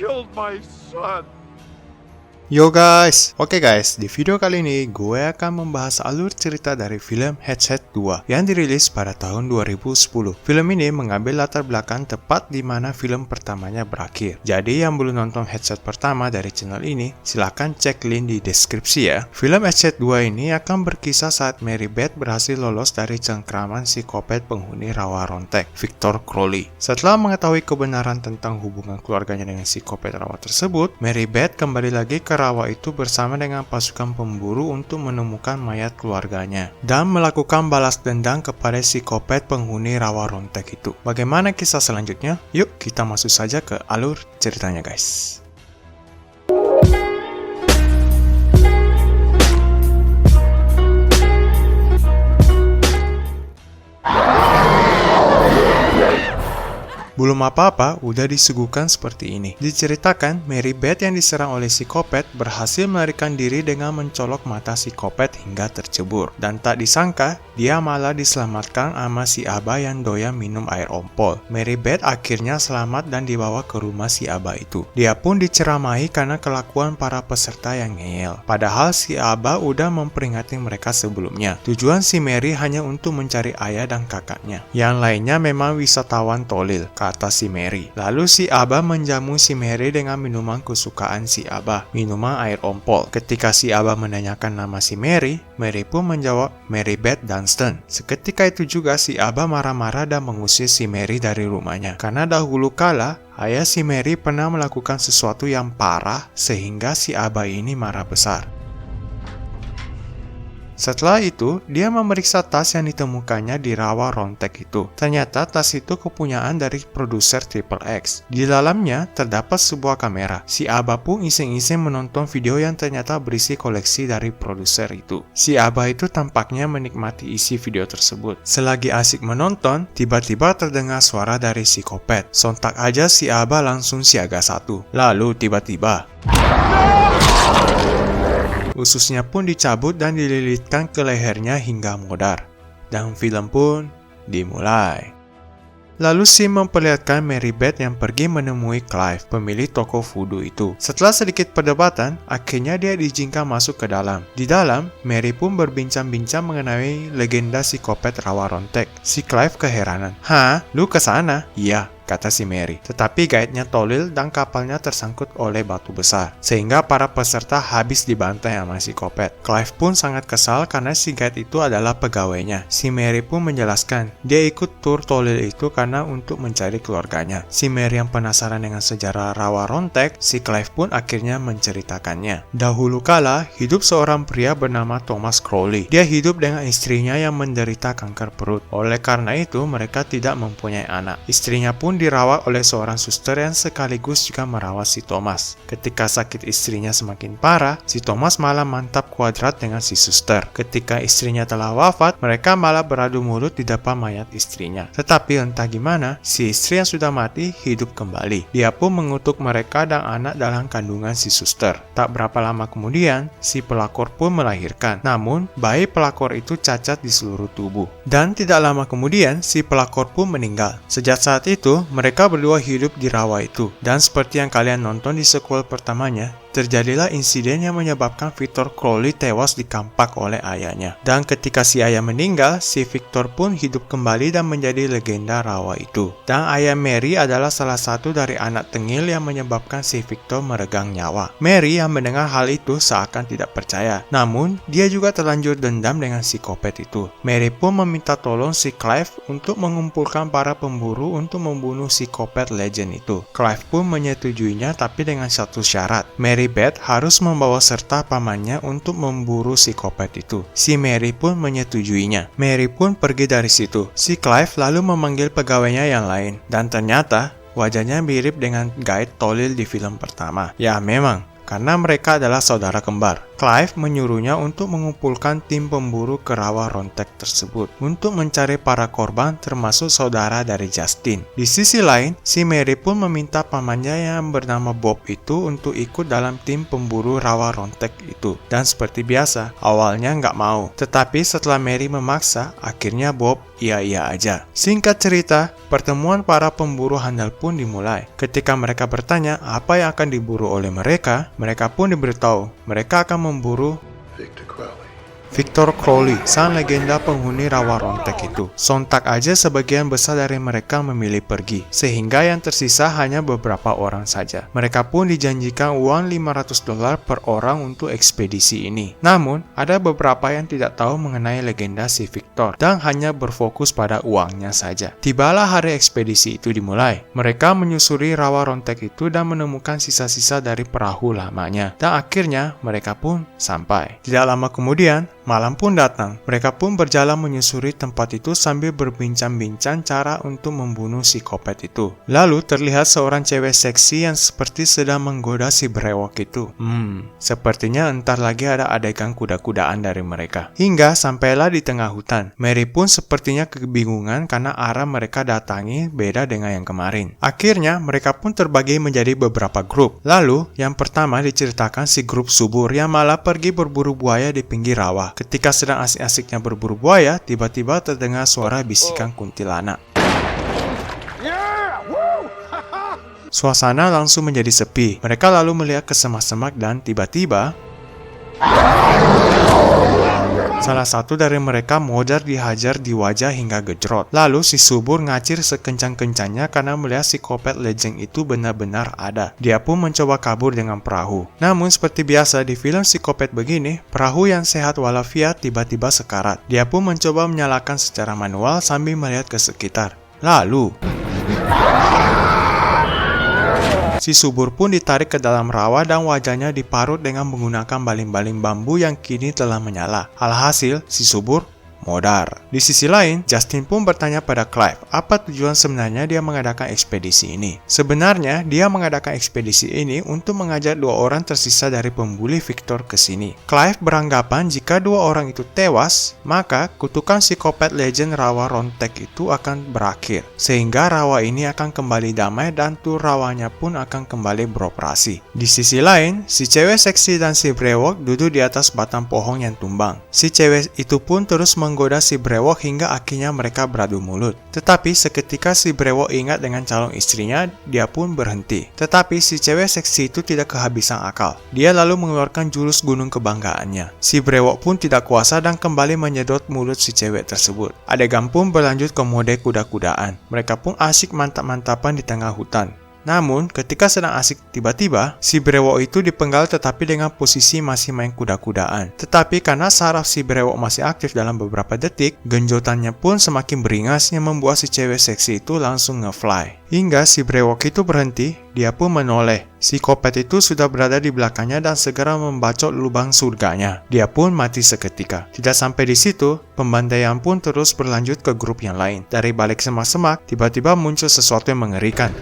killed my son. Yo guys, oke guys, di video kali ini gue akan membahas alur cerita dari film Hatchet 2 yang dirilis pada tahun 2010. Film ini mengambil latar belakang tepat di mana film pertamanya berakhir. Jadi yang belum nonton Hatchet pertama dari channel ini, silahkan cek link di deskripsi ya. Film Hatchet 2 ini akan berkisah saat Mary Beth berhasil lolos dari cengkraman psikopat penghuni rawa rontek, Victor Crowley. Setelah mengetahui kebenaran tentang hubungan keluarganya dengan psikopat rawa tersebut, Mary Beth kembali lagi ke rawa itu bersama dengan pasukan pemburu untuk menemukan mayat keluarganya dan melakukan balas dendam kepada psikopat penghuni rawa rontek itu. Bagaimana kisah selanjutnya? Yuk kita masuk saja ke alur ceritanya guys. Belum apa-apa, udah disuguhkan seperti ini. Diceritakan, Mary Beth yang diserang oleh psikopat berhasil melarikan diri dengan mencolok mata psikopat hingga tercebur. Dan tak disangka, dia malah diselamatkan sama si Abah yang doyan minum air ompol. Mary Beth akhirnya selamat dan dibawa ke rumah si Abah itu. Dia pun diceramahi karena kelakuan para peserta yang ngeyel. Padahal si Abah udah memperingati mereka sebelumnya. Tujuan si Mary hanya untuk mencari ayah dan kakaknya. Yang lainnya memang wisatawan tolil, kata si Mary. Lalu si Abah menjamu si Mary dengan minuman kesukaan si Abah, minuman air ompol. Ketika si Abah menanyakan nama si Mary, Mary pun menjawab Mary Beth Dunstan. Seketika itu juga si Abah marah-marah dan mengusir si Mary dari rumahnya. Karena dahulu kala, ayah si Mary pernah melakukan sesuatu yang parah sehingga si Abah ini marah besar. Setelah itu, dia memeriksa tas yang ditemukannya di rawa rontek itu. Ternyata tas itu kepunyaan dari produser Triple X. Di dalamnya terdapat sebuah kamera. Si Abah pun iseng-iseng menonton video yang ternyata berisi koleksi dari produser itu. Si Abah itu tampaknya menikmati isi video tersebut. Selagi asik menonton, tiba-tiba terdengar suara dari psikopat. Sontak aja si Abah langsung siaga satu. Lalu tiba-tiba ususnya pun dicabut dan dililitkan ke lehernya hingga modar. Dan film pun dimulai. Lalu scene memperlihatkan Mary Beth yang pergi menemui Clive, pemilik toko voodoo itu. Setelah sedikit perdebatan, akhirnya dia diizinkan masuk ke dalam. Di dalam, Mary pun berbincang-bincang mengenai legenda psikopat rawa rontek. Si Clive keheranan. "Hah? Lu kesana?" "Iya," kata si Mary. Tetapi guide-nya tolil dan kapalnya tersangkut oleh batu besar, sehingga para peserta habis dibantai sama psikopat. Clive pun sangat kesal karena si guide itu adalah pegawainya. Si Mary pun menjelaskan, dia ikut tur tolil itu karena untuk mencari keluarganya. Si Mary yang penasaran dengan sejarah rawa rontek, si Clive pun akhirnya menceritakannya. Dahulu kala, hidup seorang pria bernama Thomas Crowley. Dia hidup dengan istrinya yang menderita kanker perut. Oleh karena itu, mereka tidak mempunyai anak. Istrinya pun dirawat oleh seorang suster yang sekaligus juga merawat si Thomas. Ketika sakit istrinya semakin parah, si Thomas malah mantap kuadrat dengan si suster. Ketika istrinya telah wafat, mereka malah beradu mulut di depan mayat istrinya. Tetapi entah gimana, si istri yang sudah mati hidup kembali. Dia pun mengutuk mereka dan anak dalam kandungan si suster. Tak berapa lama kemudian, si pelakor pun melahirkan. Namun, bayi pelakor itu cacat di seluruh tubuh. Dan tidak lama kemudian, si pelakor pun meninggal. Sejak saat itu, mereka berdua hidup di rawa itu. Dan seperti yang kalian nonton di sequel pertamanya, terjadilah insiden yang menyebabkan Victor Crowley tewas dikampak oleh ayahnya. Dan ketika si ayah meninggal, si Victor pun hidup kembali dan menjadi legenda rawa itu. Dan ayah Mary adalah salah satu dari anak tengil yang menyebabkan si Victor meregang nyawa. Mary yang mendengar hal itu seakan tidak percaya. Namun, dia juga terlanjur dendam dengan psikopat itu. Mary pun meminta tolong si Clive untuk mengumpulkan para pemburu untuk membunuh psikopat legend itu. Clive pun menyetujuinya tapi dengan satu syarat. Mary Beth harus membawa serta pamannya untuk memburu psikopat itu. Si Mary pun menyetujuinya. Mary pun pergi dari situ. Si Clive lalu memanggil pegawainya yang lain. Dan ternyata wajahnya mirip dengan guide tolil di film pertama. Ya memang, karena mereka adalah saudara kembar. Clive menyuruhnya untuk mengumpulkan tim pemburu ke rawa rontek tersebut untuk mencari para korban termasuk saudara dari Justin. Di sisi lain, si Mary pun meminta pamannya yang bernama Bob itu untuk ikut dalam tim pemburu rawa rontek itu. Dan seperti biasa, awalnya nggak mau. Tetapi setelah Mary memaksa, akhirnya Bob iya-iya aja. Singkat cerita, pertemuan para pemburu handal pun dimulai. Ketika mereka bertanya apa yang akan diburu oleh mereka pun diberitahu mereka akan memburu Victor Crowley, sang legenda penghuni rawa rontek itu. Sontak aja sebagian besar dari mereka memilih pergi, sehingga yang tersisa hanya beberapa orang saja. Mereka pun dijanjikan uang $500 per orang untuk ekspedisi ini. Namun, ada beberapa yang tidak tahu mengenai legenda si Victor, dan hanya berfokus pada uangnya saja. Tibalah hari ekspedisi itu dimulai. Mereka menyusuri rawa rontek itu dan menemukan sisa-sisa dari perahu lamanya. Dan akhirnya, mereka pun sampai. Tidak lama kemudian, malam pun datang. Mereka pun berjalan menyusuri tempat itu sambil berbincang-bincang cara untuk membunuh psikopat itu. Lalu terlihat seorang cewek seksi yang seperti sedang menggoda si brewok itu. Sepertinya entar lagi ada adegan kuda-kudaan dari mereka. Hingga sampailah di tengah hutan. Mary pun sepertinya kebingungan karena arah mereka datangi beda dengan yang kemarin. Akhirnya mereka pun terbagi menjadi beberapa grup. Lalu yang pertama diceritakan si grup subur yang malah pergi berburu buaya di pinggir rawa. Ketika sedang asik-asiknya berburu buaya, tiba-tiba terdengar suara bisikan kuntilanak. Suasana langsung menjadi sepi. Mereka lalu melihat ke semak-semak dan tiba-tiba salah satu dari mereka modar dihajar di wajah hingga gejrot. Lalu si subur ngacir sekencang-kencangnya karena melihat psikopat legend itu benar-benar ada. Dia pun mencoba kabur dengan perahu. Namun seperti biasa di film psikopat begini, perahu yang sehat walafiat tiba-tiba sekarat. Dia pun mencoba menyalakan secara manual sambil melihat ke sekitar. Lalu si subur pun ditarik ke dalam rawa dan wajahnya diparut dengan menggunakan baling-baling bambu yang kini telah menyala. Alhasil, si subur modar. Di sisi lain, Justin pun bertanya pada Clive, apa tujuan sebenarnya dia mengadakan ekspedisi ini? Sebenarnya, dia mengadakan ekspedisi ini untuk mengajak 2 orang tersisa dari pembuli Victor ke sini. Clive beranggapan jika 2 orang itu tewas, maka kutukan psikopat legend rawa rontek itu akan berakhir. Sehingga rawa ini akan kembali damai dan tur rawanya pun akan kembali beroperasi. Di sisi lain, si cewek seksi dan si brewok duduk di atas batang pohon yang tumbang. Si cewek itu pun terus menggoda si brewok hingga akhirnya mereka beradu mulut. Tetapi seketika si brewok ingat dengan calon istrinya, dia pun berhenti. Tetapi si cewek seksi itu tidak kehabisan akal. Dia lalu mengeluarkan jurus gunung kebanggaannya. Si brewok pun tidak kuasa dan kembali menyedot mulut si cewek tersebut. Adegan pun berlanjut ke mode kuda-kudaan. Mereka pun asik mantap-mantapan di tengah hutan. Namun, ketika sedang asik tiba-tiba, si brewok itu dipenggal tetapi dengan posisi masih main kuda-kudaan. Tetapi karena saraf si brewok masih aktif dalam beberapa detik, genjotannya pun semakin beringas yang membuat si cewek seksi itu langsung nge-fly. Hingga si brewok itu berhenti, dia pun menoleh. Psikopat itu sudah berada di belakangnya dan segera membacok lubang surganya. Dia pun mati seketika. Tidak sampai di situ, pembantaian pun terus berlanjut ke grup yang lain. Dari balik semak-semak, tiba-tiba muncul sesuatu yang mengerikan.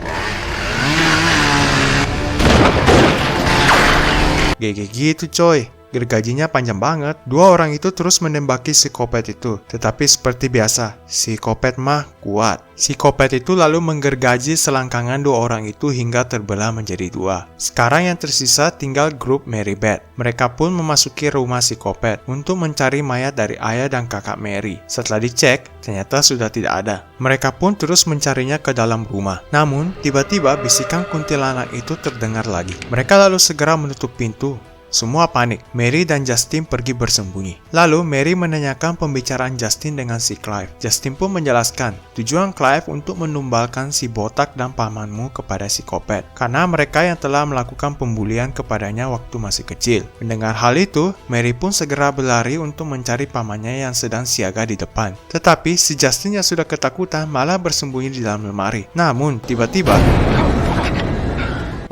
GG gitu coy. Gergajinya panjang banget. 2 orang itu terus menembaki psikopat itu. Tetapi seperti biasa, psikopat mah kuat. Psikopat itu lalu menggergaji selangkangan 2 orang itu hingga terbelah menjadi 2. Sekarang yang tersisa tinggal grup Mary Beth. Mereka pun memasuki rumah psikopat untuk mencari mayat dari ayah dan kakak Mary. Setelah dicek, ternyata sudah tidak ada. Mereka pun terus mencarinya ke dalam rumah. Namun, tiba-tiba bisikan kuntilanak itu terdengar lagi. Mereka lalu segera menutup pintu. Semua panik. Mary dan Justin pergi bersembunyi. Lalu Mary menanyakan pembicaraan Justin dengan si Clive. Justin pun menjelaskan tujuan Clive untuk menumbalkan si botak dan pamanmu kepada psikopat, karena mereka yang telah melakukan pembulian kepadanya waktu masih kecil. Mendengar hal itu, Mary pun segera berlari untuk mencari pamannya yang sedang siaga di depan. Tetapi si Justin yang sudah ketakutan malah bersembunyi di dalam lemari. Namun tiba-tiba,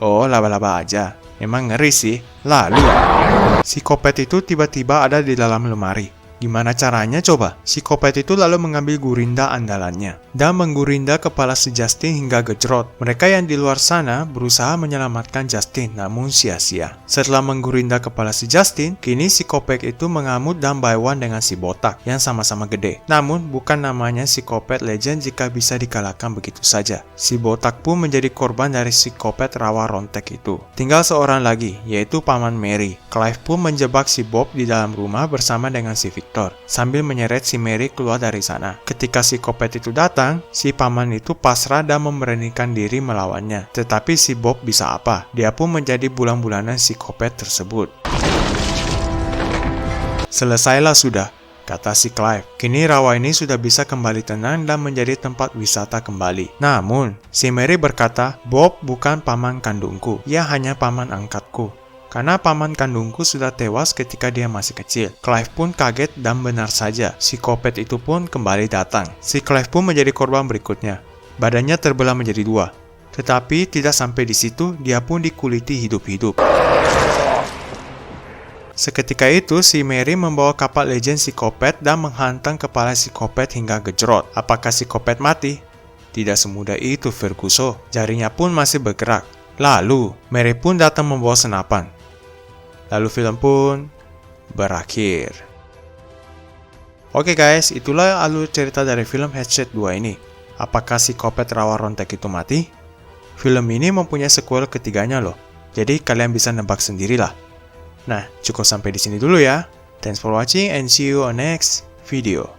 oh laba-laba aja. Memang ngeri sih. Lalu, psikopat itu tiba-tiba ada di dalam lemari. Gimana caranya coba? Psikopat itu lalu mengambil gurinda andalannya dan menggurinda kepala si Justin hingga gejrot. Mereka yang di luar sana berusaha menyelamatkan Justin, namun sia-sia. Setelah menggurinda kepala si Justin, kini psikopat itu mengamuk dan baiwan dengan si botak yang sama-sama gede. Namun bukan namanya psikopat legend jika bisa dikalahkan begitu saja. Si botak pun menjadi korban dari psikopat rawa rontek itu. Tinggal seorang lagi, yaitu paman Mary. Clive pun menjebak si Bob di dalam rumah bersama dengan si Victor. rektor sambil menyeret si Mary keluar dari sana. Ketika psikopat itu datang, si paman itu pasrah dan memberanikan diri melawannya. Tetapi si Bob bisa apa? Dia pun menjadi bulan-bulanan psikopat tersebut. Selesailah sudah, kata si Clive. Kini rawa ini sudah bisa kembali tenang dan menjadi tempat wisata kembali. Namun, si Mary berkata, Bob bukan paman kandungku, ia hanya paman angkatku. Karena paman kandungku sudah tewas ketika dia masih kecil. Clive pun kaget dan benar saja, psikopat itu pun kembali datang. Si Clive pun menjadi korban berikutnya. Badannya terbelah menjadi dua. Tetapi tidak sampai di situ, dia pun dikuliti hidup-hidup. Seketika itu, si Mary membawa kapal legend psikopat dan menghantam kepala psikopat hingga gejrot. Apakah psikopat mati? Tidak semudah itu, Ferguson. Jarinya pun masih bergerak. Lalu, Mary pun datang membawa senapan. Lalu film pun berakhir. Oke guys, itulah alur cerita dari film Hatchet 2 ini. Apakah psikopat rawa rontek itu mati? Film ini mempunyai sequel ketiganya loh. Jadi kalian bisa nebak sendirilah. Nah, cukup sampai di sini dulu ya. Thanks for watching and see you on next video.